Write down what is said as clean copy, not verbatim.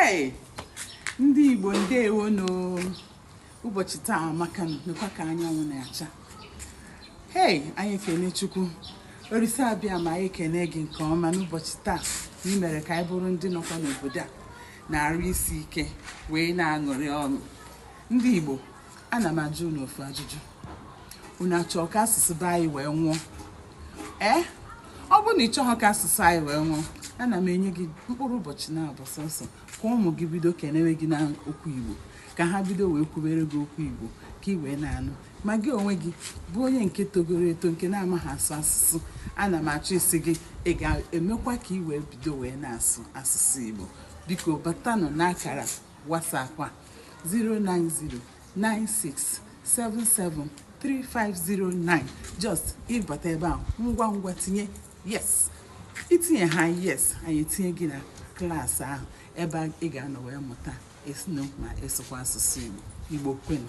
Hey, ndị Igbo ndewo no. Ụbọchị taa maka nọkwa ka anyanwụ na-acha. Hey, anyị kene Chukwu. Orisi abịa ma anyị kene gị nke ọma n'ụbọchị taa. Ị mere ka anyị bụrụ ndị nọkwa n'obodo a na-arụ isi ike wee na-aṅụrị ọṅụ. Ndị Igbo, ana m ajụ unu ofu ajụjụ. Unu achọ ka asụsụ be anyị wee nwụọ? Ọ bụ na ị chọghị ka asụsụ anyị wee nwụọ, ana m enye gị mkpụrụ ụbọchị na-abụ sọsọ ka ụmụ gị bido kenewe gị na okwu Igbo, ka ha bido wee kwubere gị okwu Igbo ka ị wee na-anụ. Ma gị onwe gị bụ onye nke togoro eto nke na-amaghị asụ asụsụ, ana m achọ isi gị ị ga-emekwa ka ị wee bido wee na-asụ asụsụ Igbo. Biko batanụ n'akara WhatsApp a 09096773509. Just ịbata ebe ahụ ngwa ngwa tinye yes. Itinye ha yes, anyị etinye gị na klaasị ahụ ebe ị ga-anọ wee mụta esi ma esokwa asụsụ Igbo. Igbo kwenu.